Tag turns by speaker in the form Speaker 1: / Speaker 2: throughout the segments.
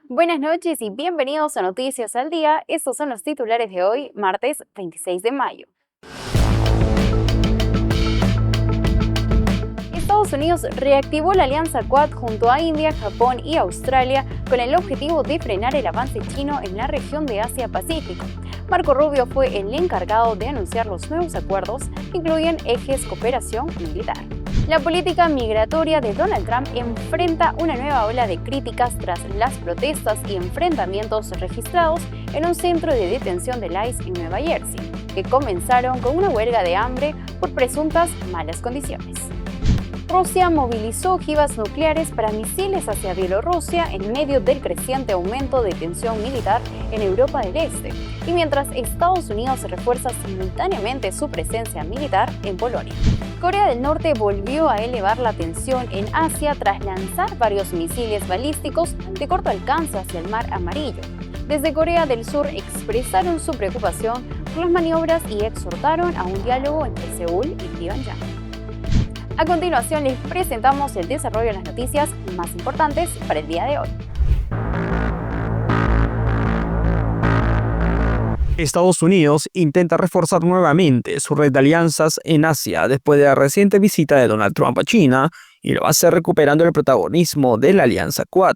Speaker 1: Buenas noches y bienvenidos a Noticias al Día. Estos son los titulares de hoy, martes 26 de mayo. Estados Unidos reactivó la alianza Quad junto a India, Japón y Australia con el objetivo de frenar el avance chino en la región de Asia-Pacífico. Marco Rubio fue el encargado de anunciar los nuevos acuerdos que incluyen ejes cooperación militar. La política migratoria de Donald Trump enfrenta una nueva ola de críticas tras las protestas y enfrentamientos registrados en un centro de detención del ICE en Nueva Jersey, que comenzaron con una huelga de hambre por presuntas malas condiciones. Rusia movilizó ojivas nucleares para misiles hacia Bielorrusia en medio del creciente aumento de tensión militar en Europa del Este, y mientras Estados Unidos refuerza simultáneamente su presencia militar en Polonia. Corea del Norte volvió a elevar la tensión en Asia tras lanzar varios misiles balísticos de corto alcance hacia el Mar Amarillo. Desde Corea del Sur expresaron su preocupación por las maniobras y exhortaron a un diálogo entre Seúl y Pyongyang. A continuación les presentamos el desarrollo de las noticias más importantes para el día de hoy.
Speaker 2: Estados Unidos intenta reforzar nuevamente su red de alianzas en Asia después de la reciente visita de Donald Trump a China y lo hace recuperando el protagonismo de la alianza Quad,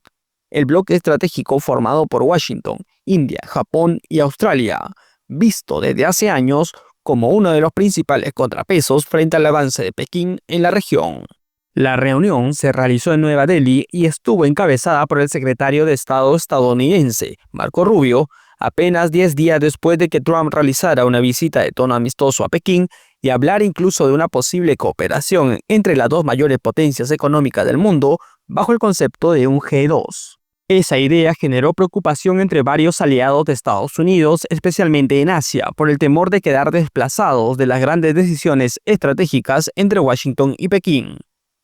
Speaker 2: el bloque estratégico formado por Washington, India, Japón y Australia, visto desde hace años como uno de los principales contrapesos frente al avance de Pekín en la región. La reunión se realizó en Nueva Delhi y estuvo encabezada por el secretario de Estado estadounidense, Marco Rubio, apenas 10 días después de que Trump realizara una visita de tono amistoso a Pekín y hablar incluso de una posible cooperación entre las dos mayores potencias económicas del mundo bajo el concepto de un G2. Esa idea generó preocupación entre varios aliados de Estados Unidos, especialmente en Asia, por el temor de quedar desplazados de las grandes decisiones estratégicas entre Washington y Pekín.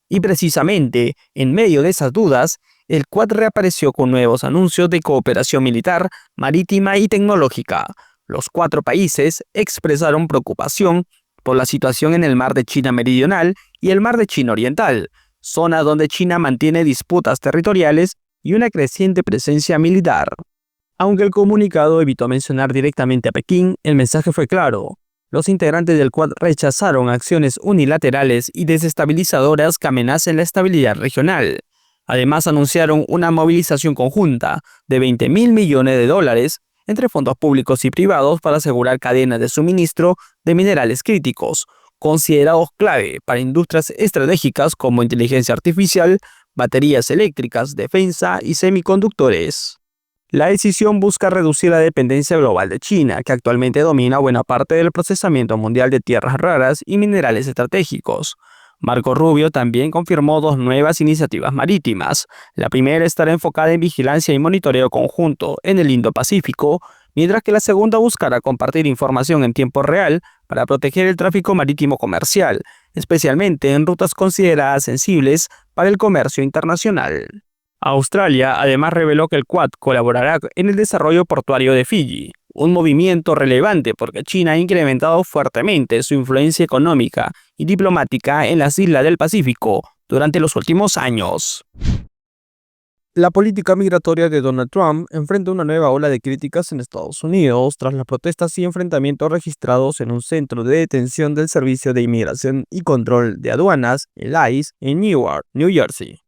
Speaker 2: Y precisamente, en medio de esas dudas, el Quad reapareció con nuevos anuncios de cooperación militar, marítima y tecnológica. Los 4 países expresaron preocupación por la situación en el Mar de China Meridional y el Mar de China Oriental, zona donde China mantiene disputas territoriales y una creciente presencia militar. Aunque el comunicado evitó mencionar directamente a Pekín, el mensaje fue claro. Los integrantes del Quad rechazaron acciones unilaterales y desestabilizadoras que amenacen la estabilidad regional. Además, anunciaron una movilización conjunta de $20.000 millones entre fondos públicos y privados para asegurar cadenas de suministro de minerales críticos, considerados clave para industrias estratégicas como inteligencia artificial, baterías eléctricas, defensa y semiconductores. La decisión busca reducir la dependencia global de China, que actualmente domina buena parte del procesamiento mundial de tierras raras y minerales estratégicos. Marco Rubio también confirmó 2 nuevas iniciativas marítimas. La primera estará enfocada en vigilancia y monitoreo conjunto en el Indo-Pacífico, mientras que la segunda buscará compartir información en tiempo real para proteger el tráfico marítimo comercial, especialmente en rutas consideradas sensibles para el comercio internacional. Australia además reveló que el Quad colaborará en el desarrollo portuario de Fiji, un movimiento relevante porque China ha incrementado fuertemente su influencia económica y diplomática en las islas del Pacífico durante los últimos años. La política migratoria de Donald Trump enfrenta una nueva ola de críticas en Estados Unidos tras las protestas y enfrentamientos registrados en un centro de detención del Servicio de Inmigración y Control de Aduanas, el ICE, en Newark, New Jersey.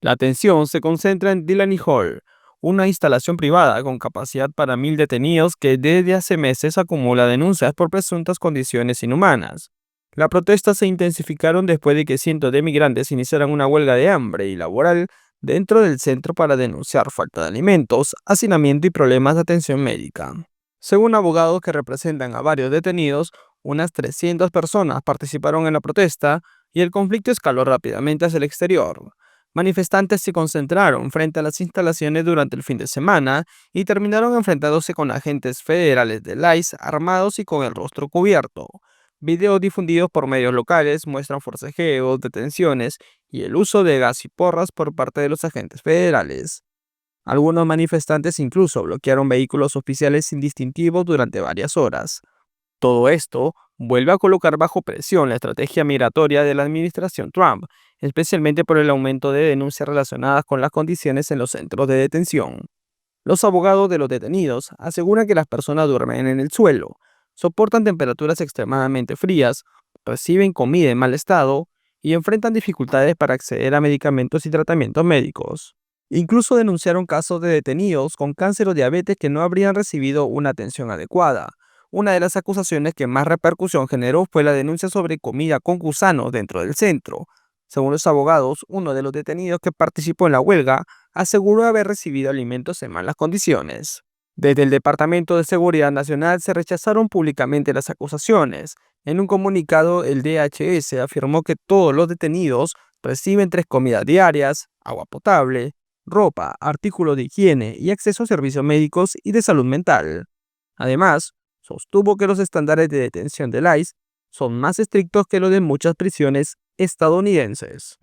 Speaker 2: La atención se concentra en Delaney Hall, una instalación privada con capacidad para 1.000 detenidos que desde hace meses acumula denuncias por presuntas condiciones inhumanas. Las protestas se intensificaron después de que cientos de migrantes iniciaran una huelga de hambre y laboral dentro del centro para denunciar falta de alimentos, hacinamiento y problemas de atención médica. Según abogados que representan a varios detenidos, unas 300 personas participaron en la protesta y el conflicto escaló rápidamente hacia el exterior. Manifestantes se concentraron frente a las instalaciones durante el fin de semana y terminaron enfrentándose con agentes federales del ICE armados y con el rostro cubierto. Videos difundidos por medios locales muestran forcejeos, detenciones y el uso de gas y porras por parte de los agentes federales. Algunos manifestantes incluso bloquearon vehículos oficiales sin distintivos durante varias horas. Todo esto vuelve a colocar bajo presión la estrategia migratoria de la administración Trump, especialmente por el aumento de denuncias relacionadas con las condiciones en los centros de detención. Los abogados de los detenidos aseguran que las personas duermen en el suelo, soportan temperaturas extremadamente frías, reciben comida en mal estado y enfrentan dificultades para acceder a medicamentos y tratamientos médicos. Incluso denunciaron casos de detenidos con cáncer o diabetes que no habrían recibido una atención adecuada. Una de las acusaciones que más repercusión generó fue la denuncia sobre comida con gusanos dentro del centro. Según los abogados, uno de los detenidos que participó en la huelga aseguró haber recibido alimentos en malas condiciones. Desde el Departamento de Seguridad Nacional se rechazaron públicamente las acusaciones. En un comunicado, el DHS afirmó que todos los detenidos reciben 3 comidas diarias, agua potable, ropa, artículos de higiene y acceso a servicios médicos y de salud mental. Además, sostuvo que los estándares de detención del ICE son más estrictos que los de muchas prisiones estadounidenses.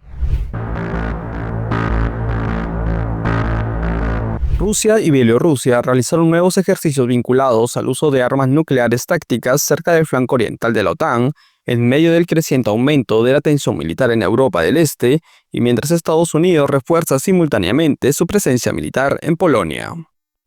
Speaker 2: Rusia y Bielorrusia realizaron nuevos ejercicios vinculados al uso de armas nucleares tácticas cerca del flanco oriental de la OTAN, en medio del creciente aumento de la tensión militar en Europa del Este y mientras Estados Unidos refuerza simultáneamente su presencia militar en Polonia.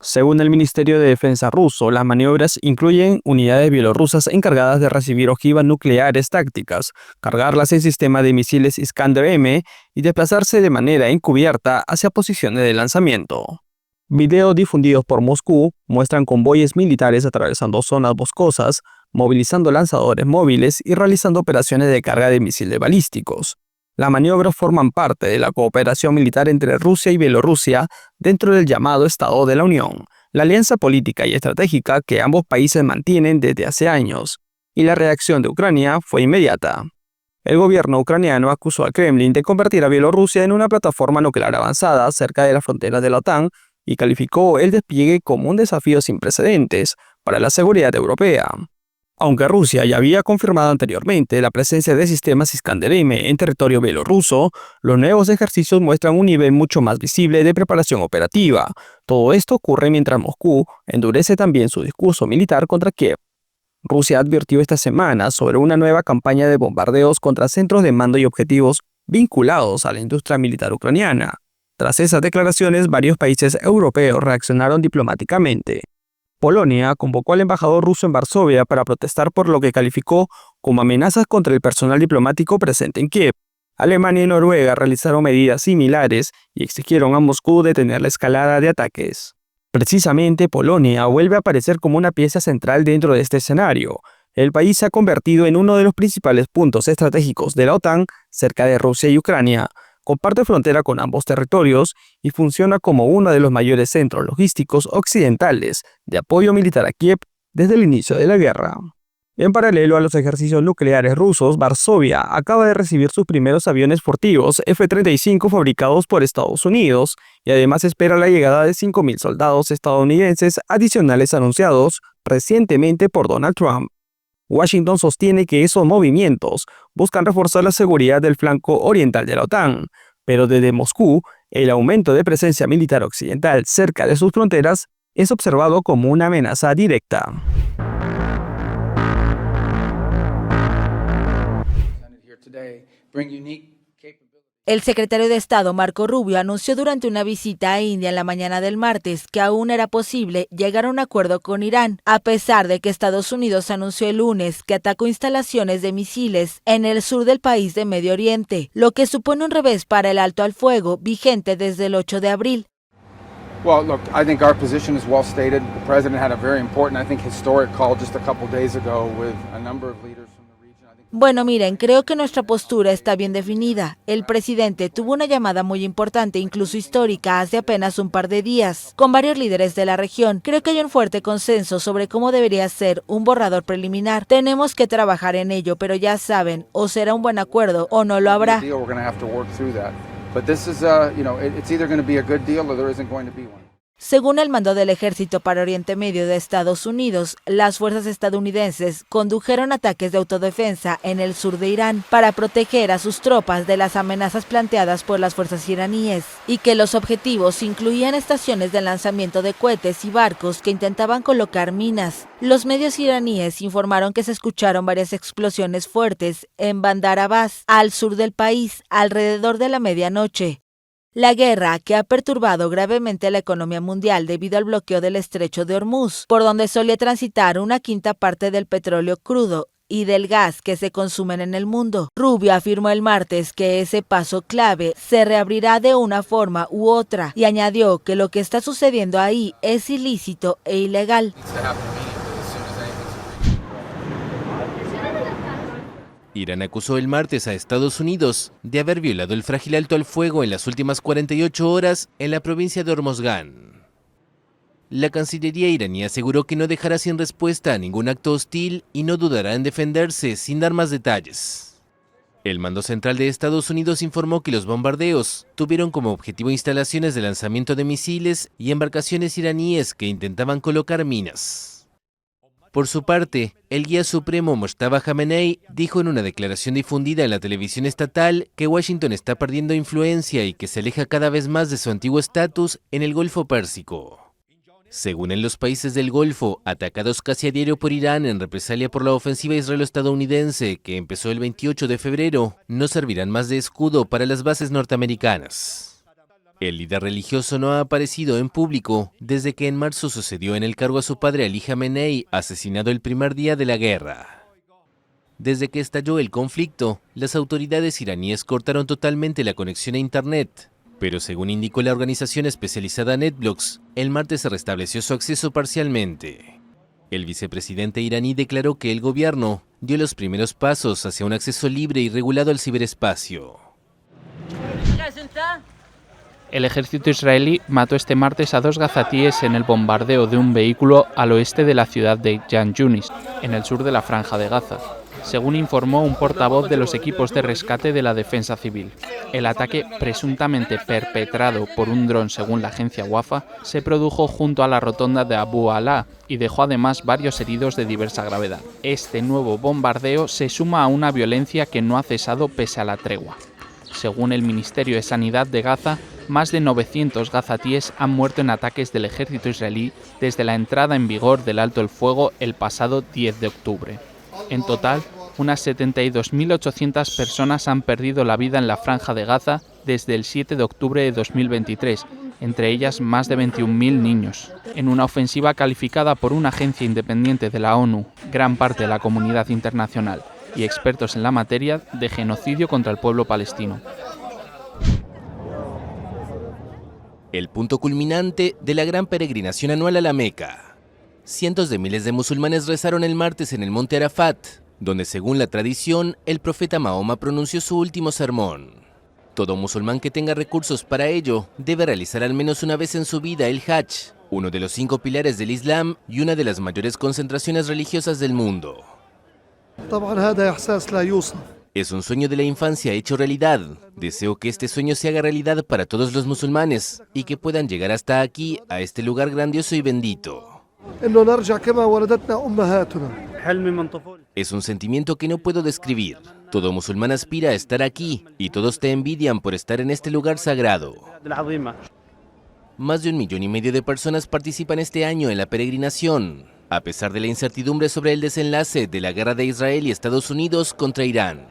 Speaker 2: Según el Ministerio de Defensa ruso, las maniobras incluyen unidades bielorrusas encargadas de recibir ojivas nucleares tácticas, cargarlas en sistemas de misiles Iskander-M y desplazarse de manera encubierta hacia posiciones de lanzamiento. Videos difundidos por Moscú muestran convoyes militares atravesando zonas boscosas, movilizando lanzadores móviles y realizando operaciones de carga de misiles balísticos. Las maniobras forman parte de la cooperación militar entre Rusia y Bielorrusia dentro del llamado Estado de la Unión, la alianza política y estratégica que ambos países mantienen desde hace años, y la reacción de Ucrania fue inmediata. El gobierno ucraniano acusó al Kremlin de convertir a Bielorrusia en una plataforma nuclear avanzada cerca de las fronteras de la OTAN y calificó el despliegue como un desafío sin precedentes para la seguridad europea. Aunque Rusia ya había confirmado anteriormente la presencia de sistemas Iskander-M en territorio bielorruso, los nuevos ejercicios muestran un nivel mucho más visible de preparación operativa. Todo esto ocurre mientras Moscú endurece también su discurso militar contra Kiev. Rusia advirtió esta semana sobre una nueva campaña de bombardeos contra centros de mando y objetivos vinculados a la industria militar ucraniana. Tras esas declaraciones, varios países europeos reaccionaron diplomáticamente. Polonia convocó al embajador ruso en Varsovia para protestar por lo que calificó como amenazas contra el personal diplomático presente en Kiev. Alemania y Noruega realizaron medidas similares y exigieron a Moscú detener la escalada de ataques. Precisamente, Polonia vuelve a aparecer como una pieza central dentro de este escenario. El país se ha convertido en uno de los principales puntos estratégicos de la OTAN cerca de Rusia y Ucrania. Comparte frontera con ambos territorios y funciona como uno de los mayores centros logísticos occidentales de apoyo militar a Kiev desde el inicio de la guerra. En paralelo a los ejercicios nucleares rusos, Varsovia acaba de recibir sus primeros aviones furtivos F-35 fabricados por Estados Unidos y además espera la llegada de 5.000 soldados estadounidenses adicionales anunciados recientemente por Donald Trump. Washington sostiene que esos movimientos buscan reforzar la seguridad del flanco oriental de la OTAN, pero desde Moscú, el aumento de presencia militar occidental cerca de sus fronteras es observado como una amenaza directa.
Speaker 3: El secretario de Estado Marco Rubio anunció durante una visita a India en la mañana del martes que aún era posible llegar a un acuerdo con Irán, a pesar de que Estados Unidos anunció el lunes que atacó instalaciones de misiles en el sur del país de Medio Oriente, lo que supone un revés para el alto al fuego vigente desde el 8 de abril.
Speaker 4: Well, look, I think our position is well stated. The president had a very important, historic call just a couple days ago with a number of leaders.
Speaker 3: Bueno, miren, creo que nuestra postura está bien definida. El presidente tuvo una llamada muy importante, incluso histórica, hace apenas un par de días, con varios líderes de la región. Creo que hay un fuerte consenso sobre cómo debería ser un borrador preliminar. Tenemos que trabajar en ello, pero ya saben, o será un buen acuerdo o no lo habrá. Según el mando del Ejército para Oriente Medio de Estados Unidos, las fuerzas estadounidenses condujeron ataques de autodefensa en el sur de Irán para proteger a sus tropas de las amenazas planteadas por las fuerzas iraníes, y que los objetivos incluían estaciones de lanzamiento de cohetes y barcos que intentaban colocar minas. Los medios iraníes informaron que se escucharon varias explosiones fuertes en Bandar Abbas, al sur del país, alrededor de la medianoche. La guerra, que ha perturbado gravemente la economía mundial debido al bloqueo del estrecho de Hormuz, por donde solía transitar una quinta parte del petróleo crudo y del gas que se consumen en el mundo. Rubio afirmó el martes que ese paso clave se reabrirá de una forma u otra y añadió que lo que está sucediendo ahí es ilícito e ilegal.
Speaker 5: Irán acusó el martes a Estados Unidos de haber violado el frágil alto al fuego en las últimas 48 horas en la provincia de Hormozgán. La Cancillería iraní aseguró que no dejará sin respuesta a ningún acto hostil y no dudará en defenderse sin dar más detalles. El mando central de Estados Unidos informó que los bombardeos tuvieron como objetivo instalaciones de lanzamiento de misiles y embarcaciones iraníes que intentaban colocar minas. Por su parte, el guía supremo Mojtaba Khamenei dijo en una declaración difundida en la televisión estatal que Washington está perdiendo influencia y que se aleja cada vez más de su antiguo estatus en el Golfo Pérsico. Según en los países del Golfo, atacados casi a diario por Irán en represalia por la ofensiva israelo-estadounidense que empezó el 28 de febrero, no servirán más de escudo para las bases norteamericanas. El líder religioso no ha aparecido en público desde que en marzo sucedió en el cargo a su padre Ali Khamenei, asesinado el primer día de la guerra. Desde que estalló el conflicto, las autoridades iraníes cortaron totalmente la conexión a Internet. Pero según indicó la organización especializada NetBlocks, el martes se restableció su acceso parcialmente. El vicepresidente iraní declaró que el gobierno dio los primeros pasos hacia un acceso libre y regulado al ciberespacio.
Speaker 6: El ejército israelí mató este martes a 2 gazatíes en el bombardeo de un vehículo al oeste de la ciudad de Khan Yunis, en el sur de la Franja de Gaza, según informó un portavoz de los equipos de rescate de la Defensa Civil. El ataque, presuntamente perpetrado por un dron según la agencia Wafa, se produjo junto a la rotonda de Abu Alá y dejó además varios heridos de diversa gravedad. Este nuevo bombardeo se suma a una violencia que no ha cesado pese a la tregua. Según el Ministerio de Sanidad de Gaza, más de 900 gazatíes han muerto en ataques del ejército israelí desde la entrada en vigor del alto el fuego el pasado 10 de octubre. En total, unas 72.800 personas han perdido la vida en la Franja de Gaza desde el 7 de octubre de 2023, entre ellas más de 21.000 niños. En una ofensiva calificada por una agencia independiente de la ONU, gran parte de la comunidad internacional y expertos en la materia, de genocidio contra el pueblo palestino.
Speaker 5: El punto culminante de la gran peregrinación anual a la Meca. Cientos de miles de musulmanes rezaron el martes en el monte Arafat, donde según la tradición, el profeta Mahoma pronunció su último sermón. Todo musulmán que tenga recursos para ello debe realizar al menos una vez en su vida el Hajj, uno de los 5 pilares del Islam y una de las mayores concentraciones religiosas del mundo. Es un sueño de la infancia hecho realidad. Deseo que este sueño se haga realidad para todos los musulmanes y que puedan llegar hasta aquí, a este lugar grandioso y bendito. Es un sentimiento que no puedo describir. Todo musulmán aspira a estar aquí y todos te envidian por estar en este lugar sagrado. Más de 1,5 millones de personas participan este año en la peregrinación, a pesar de la incertidumbre sobre el desenlace de la guerra de Israel y Estados Unidos contra Irán.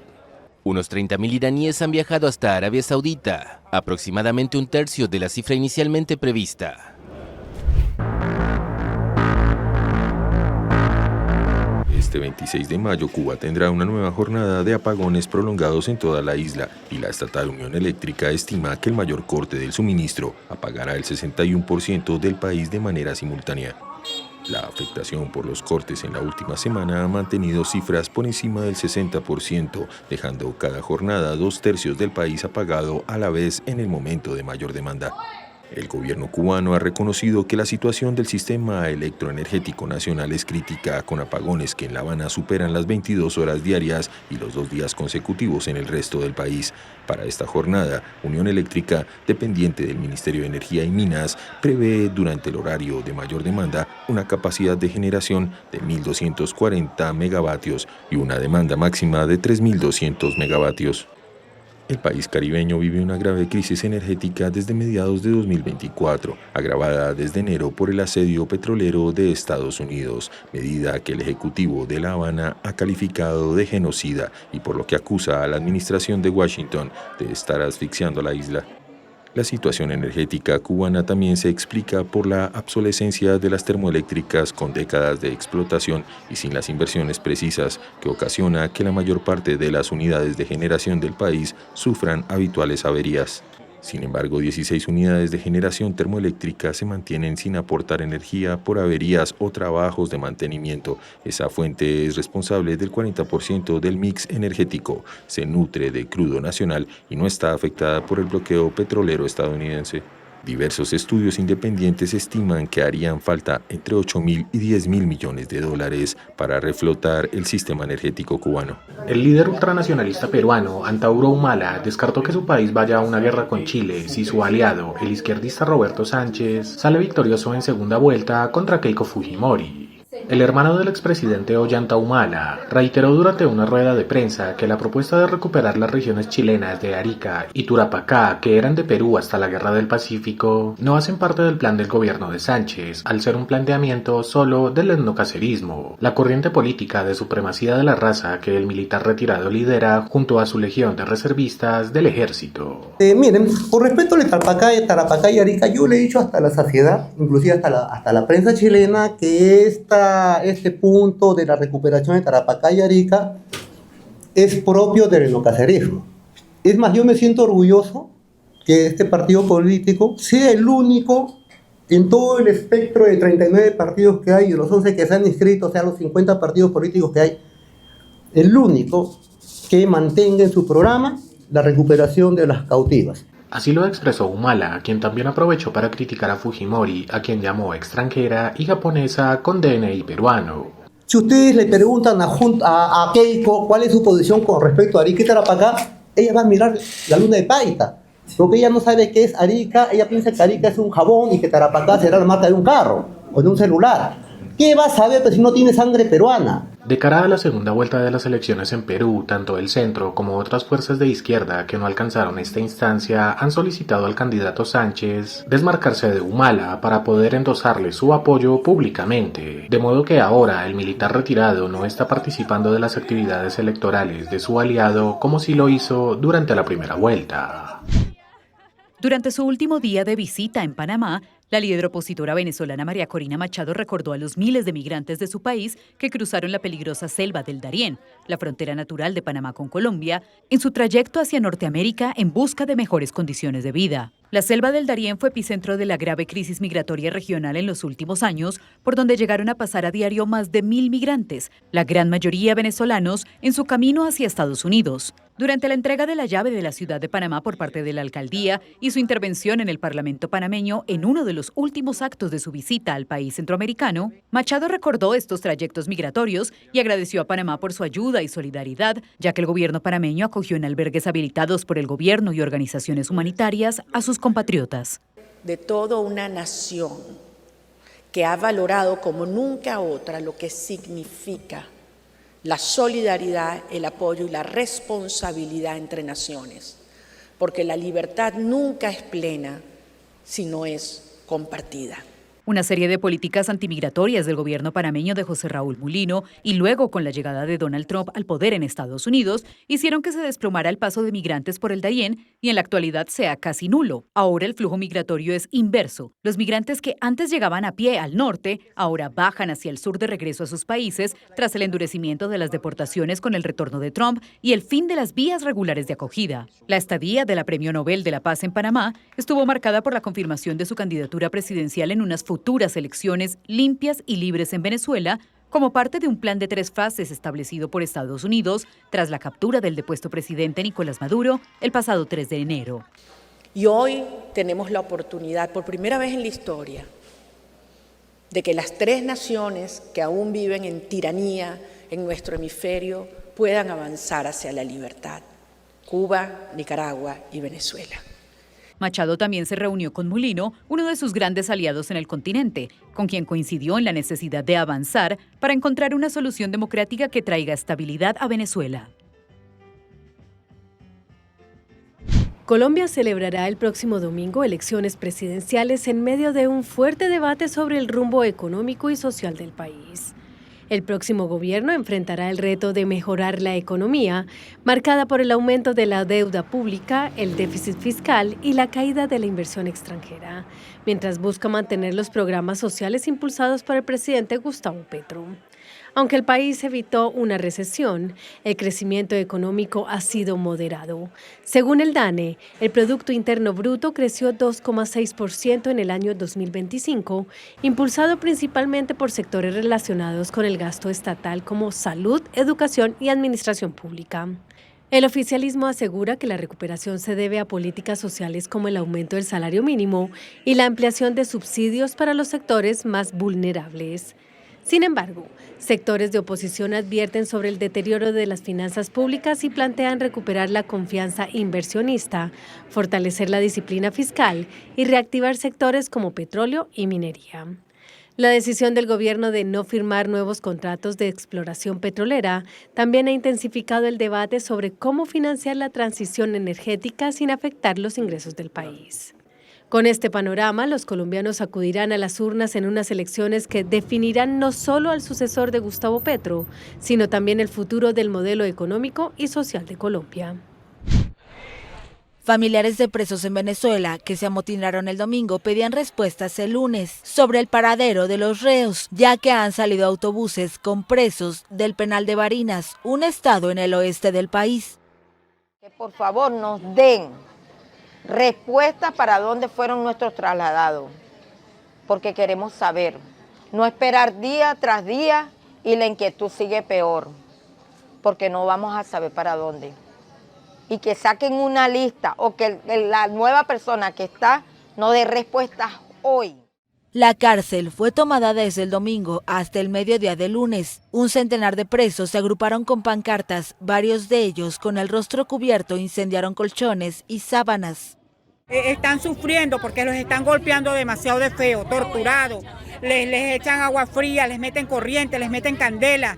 Speaker 5: Unos 30.000 iraníes han viajado hasta Arabia Saudita, aproximadamente un tercio de la cifra inicialmente prevista.
Speaker 7: Este 26 de mayo, Cuba tendrá una nueva jornada de apagones prolongados en toda la isla y la estatal Unión Eléctrica estima que el mayor corte del suministro apagará el 61% del país de manera simultánea. La afectación por los cortes en la última semana ha mantenido cifras por encima del 60%, dejando cada jornada 2/3 del país apagado a la vez en el momento de mayor demanda. El gobierno cubano ha reconocido que la situación del sistema electroenergético nacional es crítica, con apagones que en La Habana superan las 22 horas diarias y los 2 días consecutivos en el resto del país. Para esta jornada, Unión Eléctrica, dependiente del Ministerio de Energía y Minas, prevé durante el horario de mayor demanda una capacidad de generación de 1.240 megavatios y una demanda máxima de 3.200 megavatios. El país caribeño vive una grave crisis energética desde mediados de 2024, agravada desde enero por el asedio petrolero de Estados Unidos, medida que el Ejecutivo de La Habana ha calificado de genocida y por lo que acusa a la administración de Washington de estar asfixiando la isla. La situación energética cubana también se explica por la obsolescencia de las termoeléctricas con décadas de explotación y sin las inversiones precisas, que ocasiona que la mayor parte de las unidades de generación del país sufran habituales averías. Sin embargo, 16 unidades de generación termoeléctrica se mantienen sin aportar energía por averías o trabajos de mantenimiento. Esa fuente es responsable del 40% del mix energético, se nutre de crudo nacional y no está afectada por el bloqueo petrolero estadounidense. Diversos estudios independientes estiman que harían falta entre 8.000 y 10.000 millones de dólares para reflotar el sistema energético cubano.
Speaker 8: El líder ultranacionalista peruano, Antauro Humala, descartó que su país vaya a una guerra con Chile si su aliado, el izquierdista Roberto Sánchez, sale victorioso en segunda vuelta contra Keiko Fujimori. El hermano del expresidente Ollanta Humala reiteró durante una rueda de prensa que la propuesta de recuperar las regiones chilenas de Arica y Turapacá, que eran de Perú hasta la Guerra del Pacífico, no hacen parte del plan del gobierno de Sánchez, al ser un planteamiento solo del etnocacerismo, la corriente política de supremacía de la raza que el militar retirado lidera junto a su legión de reservistas del ejército.
Speaker 9: Miren, con respecto al Tarapacá y Arica, yo le he dicho hasta la saciedad, inclusive hasta la prensa chilena, que este punto de la recuperación de Tarapacá y Arica es propio del etnocacerismo. Es más, yo me siento orgulloso que este partido político sea el único en todo el espectro de 39 partidos que hay, y de los 11 que se han inscrito, o sea, los 50 partidos políticos que hay, el único que mantenga en su programa la recuperación de las cautivas.
Speaker 8: Así lo expresó Humala, quien también aprovechó para criticar a Fujimori, a quien llamó extranjera y japonesa con DNI peruano.
Speaker 9: Si ustedes le preguntan a Keiko cuál es su posición con respecto a Arica y Tarapacá, ella va a mirar la luna de Paita. Porque ella no sabe qué es Arica, ella piensa que Arica es un jabón y que Tarapacá será la marca de un carro o de un celular. ¿Qué va a saber si no tiene sangre peruana?
Speaker 8: De cara a la segunda vuelta de las elecciones en Perú, tanto el centro como otras fuerzas de izquierda que no alcanzaron esta instancia han solicitado al candidato Sánchez desmarcarse de Humala para poder endosarle su apoyo públicamente, de modo que ahora el militar retirado no está participando de las actividades electorales de su aliado como si lo hizo durante la primera vuelta.
Speaker 10: Durante su último día de visita en Panamá, la líder opositora venezolana María Corina Machado recordó a los miles de migrantes de su país que cruzaron la peligrosa selva del Darién, la frontera natural de Panamá con Colombia, en su trayecto hacia Norteamérica en busca de mejores condiciones de vida. La selva del Darién fue epicentro de la grave crisis migratoria regional en los últimos años, por donde llegaron a pasar a diario más de 1.000 migrantes, la gran mayoría venezolanos, en su camino hacia Estados Unidos. Durante la entrega de la llave de la ciudad de Panamá por parte de la alcaldía y su intervención en el Parlamento panameño en uno de los últimos actos de su visita al país centroamericano, Machado recordó estos trayectos migratorios y agradeció a Panamá por su ayuda y solidaridad, ya que el gobierno panameño acogió en albergues habilitados por el gobierno y organizaciones humanitarias a sus compatriotas.
Speaker 11: De toda una nación que ha valorado como nunca otra lo que significa la solidaridad, el apoyo y la responsabilidad entre naciones, porque la libertad nunca es plena si no es compartida.
Speaker 10: Una serie de políticas antimigratorias del gobierno panameño de José Raúl Mulino y luego con la llegada de Donald Trump al poder en Estados Unidos hicieron que se desplomara el paso de migrantes por el Darién y en la actualidad sea casi nulo. Ahora el flujo migratorio es inverso. Los migrantes que antes llegaban a pie al norte ahora bajan hacia el sur de regreso a sus países tras el endurecimiento de las deportaciones con el retorno de Trump y el fin de las vías regulares de acogida. La estadía de la Premio Nobel de la Paz en Panamá estuvo marcada por la confirmación de su candidatura presidencial en unas futuras elecciones limpias y libres en Venezuela, como parte de un plan de 3 fases establecido por Estados Unidos tras la captura del depuesto presidente Nicolás Maduro el pasado 3 de enero.
Speaker 11: Y hoy tenemos la oportunidad, por primera vez en la historia, de que las 3 naciones que aún viven en tiranía en nuestro hemisferio puedan avanzar hacia la libertad: Cuba, Nicaragua y Venezuela.
Speaker 10: Machado también se reunió con Mulino, uno de sus grandes aliados en el continente, con quien coincidió en la necesidad de avanzar para encontrar una solución democrática que traiga estabilidad a Venezuela.
Speaker 12: Colombia celebrará el próximo domingo elecciones presidenciales en medio de un fuerte debate sobre el rumbo económico y social del país. El próximo gobierno enfrentará el reto de mejorar la economía, marcada por el aumento de la deuda pública, el déficit fiscal y la caída de la inversión extranjera, mientras busca mantener los programas sociales impulsados por el presidente Gustavo Petro. Aunque el país evitó una recesión, el crecimiento económico ha sido moderado. Según el DANE, el Producto Interno Bruto creció 2,6% en el año 2025, impulsado principalmente por sectores relacionados con el gasto estatal como salud, educación y administración pública. El oficialismo asegura que la recuperación se debe a políticas sociales como el aumento del salario mínimo y la ampliación de subsidios para los sectores más vulnerables. Sin embargo, sectores de oposición advierten sobre el deterioro de las finanzas públicas y plantean recuperar la confianza inversionista, fortalecer la disciplina fiscal y reactivar sectores como petróleo y minería. La decisión del gobierno de no firmar nuevos contratos de exploración petrolera también ha intensificado el debate sobre cómo financiar la transición energética sin afectar los ingresos del país. Con este panorama, los colombianos acudirán a las urnas en unas elecciones que definirán no solo al sucesor de Gustavo Petro, sino también el futuro del modelo económico y social de Colombia.
Speaker 3: Familiares de presos en Venezuela que se amotinaron el domingo pedían respuestas el lunes sobre el paradero de los reos, ya que han salido autobuses con presos del penal de Barinas, un estado en el oeste del país.
Speaker 13: Que por favor nos den respuesta para dónde fueron nuestros trasladados, porque queremos saber, no esperar día tras día y la inquietud sigue peor, porque no vamos a saber para dónde. Y que saquen una lista o que la nueva persona que está no dé respuestas hoy.
Speaker 3: La cárcel fue tomada desde el domingo hasta el mediodía del lunes. Un centenar de presos se agruparon con pancartas, varios de ellos con el rostro cubierto incendiaron colchones y sábanas.
Speaker 14: Están sufriendo porque los están golpeando demasiado de feo, torturados, les echan agua fría, les meten corriente, les meten candela,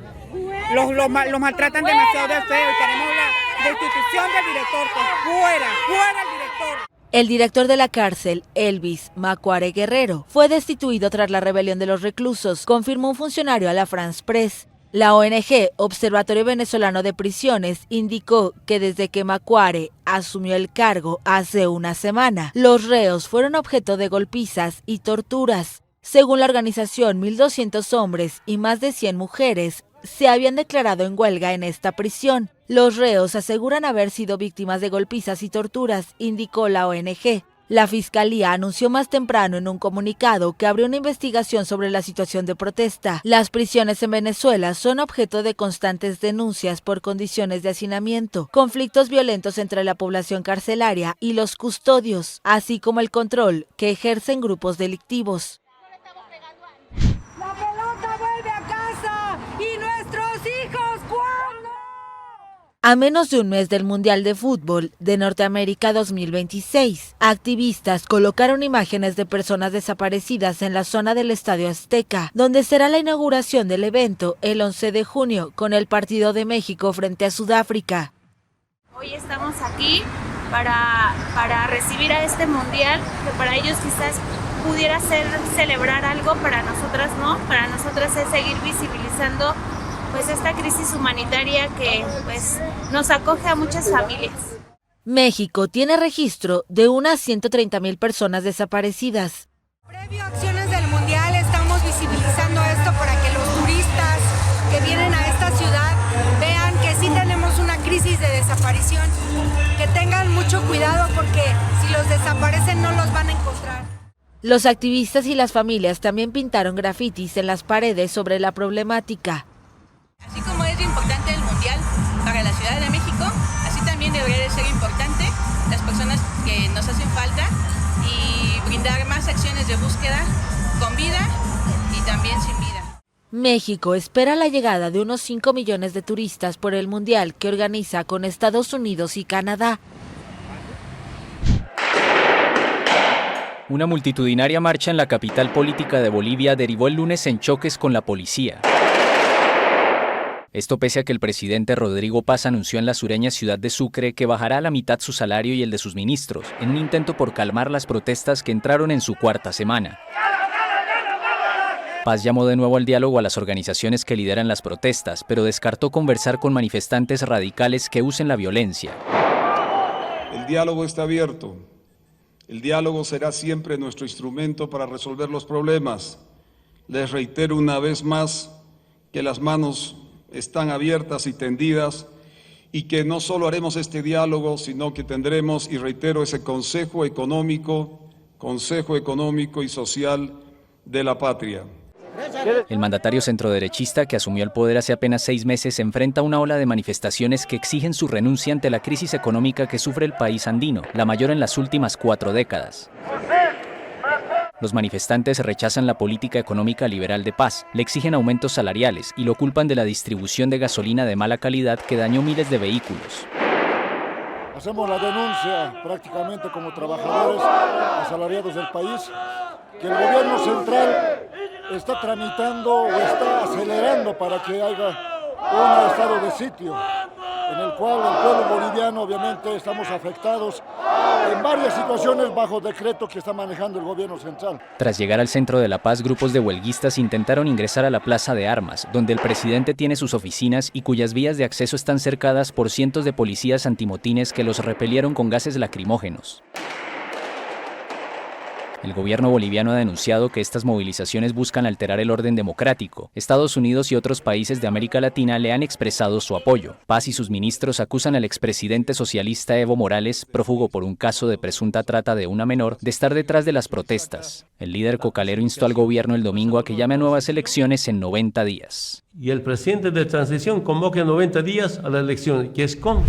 Speaker 14: los maltratan demasiado de feo y tenemos la destitución del director, que fuera el director.
Speaker 3: El director de la cárcel, Elvis Macuare Guerrero, fue destituido tras la rebelión de los reclusos, confirmó un funcionario a la France Press. La ONG Observatorio Venezolano de Prisiones indicó que desde que Macuare asumió el cargo hace una semana, los reos fueron objeto de golpizas y torturas. Según la organización, 1.200 hombres y más de 100 mujeres se habían declarado en huelga en esta prisión. Los reos aseguran haber sido víctimas de golpizas y torturas, indicó la ONG. La Fiscalía anunció más temprano en un comunicado que abrió una investigación sobre la situación de protesta. Las prisiones en Venezuela son objeto de constantes denuncias por condiciones de hacinamiento, conflictos violentos entre la población carcelaria y los custodios, así como el control que ejercen grupos delictivos.
Speaker 15: La pelota vuelve a casa y nuestros hijos, ¿cuándo?
Speaker 3: A menos de un mes del Mundial de Fútbol de Norteamérica 2026, activistas colocaron imágenes de personas desaparecidas en la zona del Estadio Azteca, donde será la inauguración del evento el 11 de junio con el partido de México frente a Sudáfrica.
Speaker 16: Hoy estamos aquí para recibir a este Mundial, que para ellos quizás pudiera ser celebrar algo, para nosotras no, para nosotras es seguir visibilizando pues esta crisis humanitaria que pues nos acoge a muchas familias.
Speaker 3: México tiene registro de unas 130,000 personas desaparecidas.
Speaker 15: Previo a acciones del Mundial estamos visibilizando esto para que los turistas que vienen a esta ciudad vean que sí tenemos una crisis de desaparición, que tengan mucho cuidado porque si los desaparecen no los van a encontrar.
Speaker 3: Los activistas y las familias también pintaron grafitis en las paredes sobre la problemática.
Speaker 17: Así como es importante el Mundial para la Ciudad de México, así también debería de ser importante las personas que nos hacen falta y brindar más acciones de búsqueda con vida y también sin vida.
Speaker 3: México espera la llegada de unos 5 millones de turistas por el Mundial que organiza con Estados Unidos y Canadá.
Speaker 18: Una multitudinaria marcha en la capital política de Bolivia derivó el lunes en choques con la policía. Esto pese a que el presidente Rodrigo Paz anunció en la sureña ciudad de Sucre que bajará a la mitad su salario y el de sus ministros, en un intento por calmar las protestas que entraron en su cuarta semana. Paz llamó de nuevo al diálogo a las organizaciones que lideran las protestas, pero descartó conversar con manifestantes radicales que usen la violencia.
Speaker 19: El diálogo está abierto. El diálogo será siempre nuestro instrumento para resolver los problemas. Les reitero una vez más que las manos están abiertas y tendidas y que no solo haremos este diálogo, sino que tendremos, y reitero, ese Consejo Económico y Social de la Patria.
Speaker 18: El mandatario centroderechista, que asumió el poder hace apenas 6 meses, enfrenta una ola de manifestaciones que exigen su renuncia ante la crisis económica que sufre el país andino, la mayor en las últimas 4 décadas. Los manifestantes rechazan la política económica liberal de Paz, le exigen aumentos salariales y lo culpan de la distribución de gasolina de mala calidad que dañó miles de vehículos.
Speaker 20: Hacemos la denuncia prácticamente como trabajadores asalariados del país, que el gobierno central está tramitando o está acelerando para que haya un estado de sitio, en el cual el pueblo boliviano obviamente estamos afectados en varias situaciones bajo decreto que está manejando el gobierno central.
Speaker 18: Tras llegar al centro de La Paz, grupos de huelguistas intentaron ingresar a la Plaza de Armas, donde el presidente tiene sus oficinas y cuyas vías de acceso están cercadas por cientos de policías antimotines que los repelieron con gases lacrimógenos. El gobierno boliviano ha denunciado que estas movilizaciones buscan alterar el orden democrático. Estados Unidos y otros países de América Latina le han expresado su apoyo. Paz y sus ministros acusan al expresidente socialista Evo Morales, prófugo por un caso de presunta trata de una menor, de estar detrás de las protestas. El líder cocalero instó al gobierno el domingo a que llame a nuevas elecciones en 90 días.
Speaker 21: Y el presidente de transición convoque en 90 días a la elección, que es con...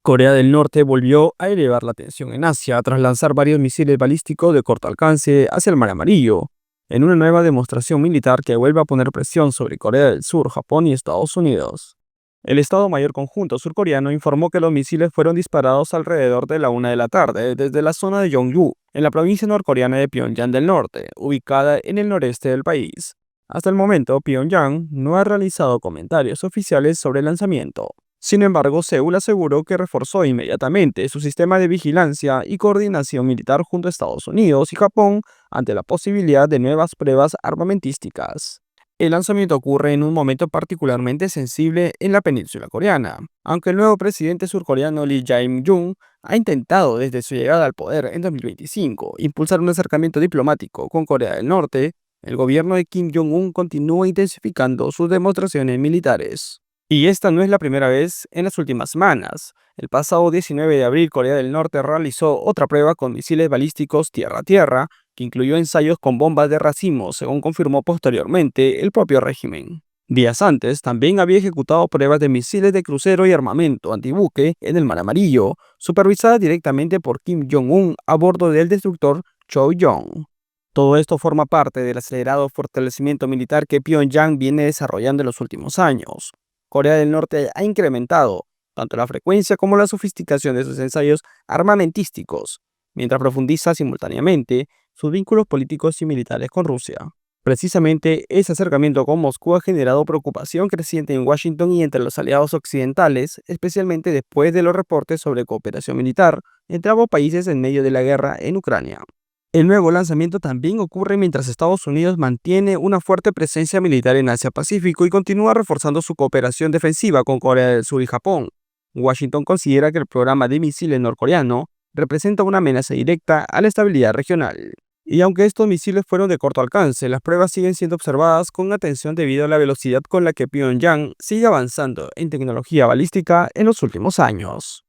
Speaker 2: Corea del Norte volvió a elevar la tensión en Asia tras lanzar varios misiles balísticos de corto alcance hacia el Mar Amarillo, en una nueva demostración militar que vuelve a poner presión sobre Corea del Sur, Japón y Estados Unidos. El Estado Mayor Conjunto surcoreano informó que los misiles fueron disparados alrededor de la 1 de la tarde desde la zona de Yongju, en la provincia norcoreana de Pyongyang del Norte, ubicada en el noreste del país. Hasta el momento, Pyongyang no ha realizado comentarios oficiales sobre el lanzamiento. Sin embargo, Seúl aseguró que reforzó inmediatamente su sistema de vigilancia y coordinación militar junto a Estados Unidos y Japón ante la posibilidad de nuevas pruebas armamentísticas. El lanzamiento ocurre en un momento particularmente sensible en la península coreana. Aunque el nuevo presidente surcoreano Lee Jae-myung ha intentado desde su llegada al poder en 2025 impulsar un acercamiento diplomático con Corea del Norte, el gobierno de Kim Jong-un continúa intensificando sus demostraciones militares. Y esta no es la primera vez en las últimas semanas. El pasado 19 de abril, Corea del Norte realizó otra prueba con misiles balísticos tierra-tierra, que incluyó ensayos con bombas de racimo, según confirmó posteriormente el propio régimen. Días antes, también había ejecutado pruebas de misiles de crucero y armamento antibuque en el Mar Amarillo, supervisadas directamente por Kim Jong-un a bordo del destructor Choyong. Todo esto forma parte del acelerado fortalecimiento militar que Pyongyang viene desarrollando en los últimos años. Corea del Norte ha incrementado tanto la frecuencia como la sofisticación de sus ensayos armamentísticos, mientras profundiza simultáneamente sus vínculos políticos y militares con Rusia. Precisamente, ese acercamiento con Moscú ha generado preocupación creciente en Washington y entre los aliados occidentales, especialmente después de los reportes sobre cooperación militar entre ambos países en medio de la guerra en Ucrania. El nuevo lanzamiento también ocurre mientras Estados Unidos mantiene una fuerte presencia militar en Asia-Pacífico y continúa reforzando su cooperación defensiva con Corea del Sur y Japón. Washington considera que el programa de misiles norcoreano representa una amenaza directa a la estabilidad regional. Y aunque estos misiles fueron de corto alcance, las pruebas siguen siendo observadas con atención debido a la velocidad con la que Pyongyang sigue avanzando en tecnología balística en los últimos años.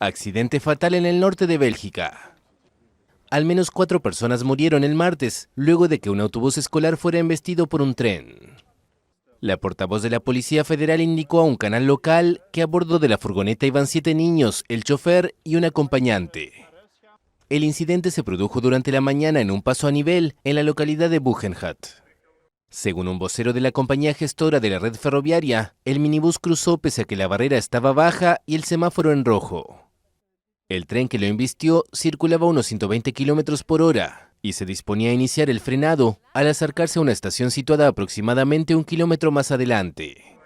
Speaker 5: Accidente fatal en el norte de Bélgica. Al menos 4 personas murieron el martes, luego de que un autobús escolar fuera embestido por un tren. La portavoz de la Policía Federal indicó a un canal local que a bordo de la furgoneta iban 7 niños, el chofer y un acompañante. El incidente se produjo durante la mañana en un paso a nivel en la localidad de Buchenwald. Según un vocero de la compañía gestora de la red ferroviaria, el minibús cruzó pese a que la barrera estaba baja y el semáforo en rojo. El tren que lo embistió circulaba a unos 120 km por hora y se disponía a iniciar el frenado al acercarse a una estación situada aproximadamente 1 kilómetro más adelante.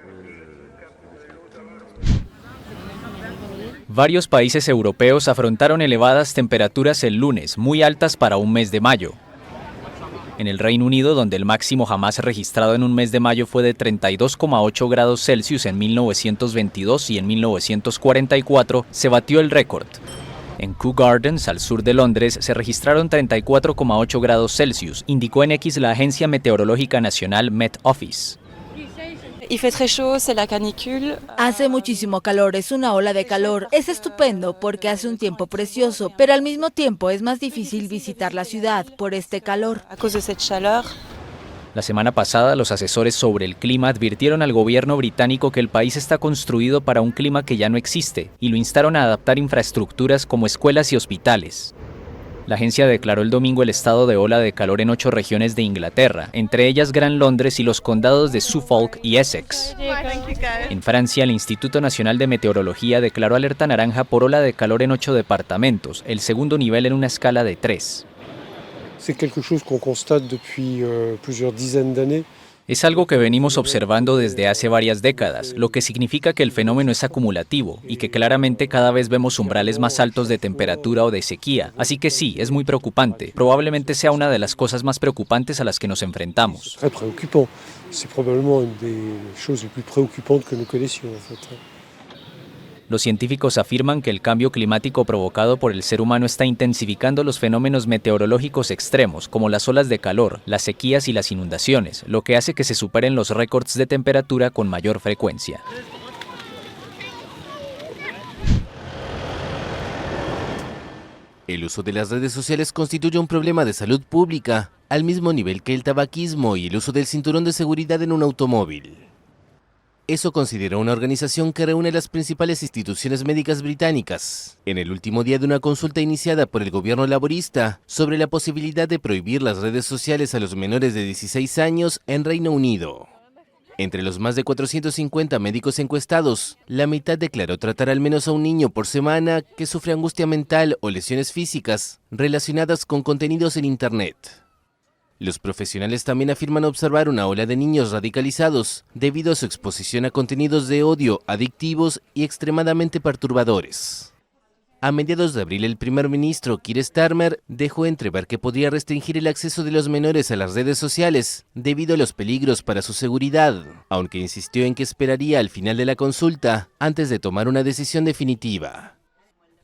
Speaker 18: Varios países europeos afrontaron elevadas temperaturas el lunes, muy altas para un mes de mayo. En el Reino Unido, donde el máximo jamás registrado en un mes de mayo fue de 32,8 grados Celsius en 1922 y en 1944, se batió el récord. En Kew Gardens, al sur de Londres, se registraron 34,8 grados Celsius, indicó en X la agencia meteorológica nacional Met Office.
Speaker 3: Hace muchísimo calor, es una ola de calor. Es estupendo porque hace un tiempo precioso, pero al mismo tiempo es más difícil visitar la ciudad por este calor.
Speaker 18: La semana pasada, los asesores sobre el clima advirtieron al gobierno británico que el país está construido para un clima que ya no existe y lo instaron a adaptar infraestructuras como escuelas y hospitales. La agencia declaró el domingo el estado de ola de calor en 8 regiones de Inglaterra, entre ellas Gran Londres y los condados de Suffolk y Essex. En Francia, el Instituto Nacional de Meteorología declaró alerta naranja por ola de calor en 8 departamentos, el segundo nivel en una escala de 3. Es algo que venimos observando desde hace varias décadas, lo que significa que el fenómeno es acumulativo y que claramente cada vez vemos umbrales más altos de temperatura o de sequía. Así que sí, es muy preocupante. Probablemente sea una de las cosas más preocupantes a las que nos enfrentamos. Los científicos afirman que el cambio climático provocado por el ser humano está intensificando los fenómenos meteorológicos extremos, como las olas de calor, las sequías y las inundaciones, lo que hace que se superen los récords de temperatura con mayor frecuencia.
Speaker 5: El uso de las redes sociales constituye un problema de salud pública, al mismo nivel que el tabaquismo y el uso del cinturón de seguridad en un automóvil. Eso considera una organización que reúne las principales instituciones médicas británicas, en el último día de una consulta iniciada por el gobierno laborista sobre la posibilidad de prohibir las redes sociales a los menores de 16 años en Reino Unido. Entre los más de 450 médicos encuestados, la mitad declaró tratar al menos a un niño por semana que sufre angustia mental o lesiones físicas relacionadas con contenidos en Internet. Los profesionales también afirman observar una ola de niños radicalizados debido a su exposición a contenidos de odio, adictivos y extremadamente perturbadores. A mediados de abril, el primer ministro Keir Starmer dejó entrever que podría restringir el acceso de los menores a las redes sociales debido a los peligros para su seguridad, aunque insistió en que esperaría al final de la consulta antes de tomar una decisión definitiva.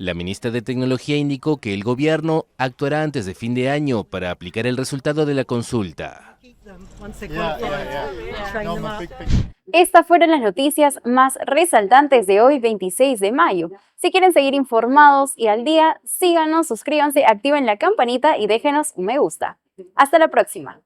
Speaker 5: La ministra de Tecnología indicó que el gobierno actuará antes de fin de año para aplicar el resultado de la consulta.
Speaker 1: Estas fueron las noticias más resaltantes de hoy, 26 de mayo. Si quieren seguir informados y al día, síganos, suscríbanse, activen la campanita y déjenos un me gusta. Hasta la próxima.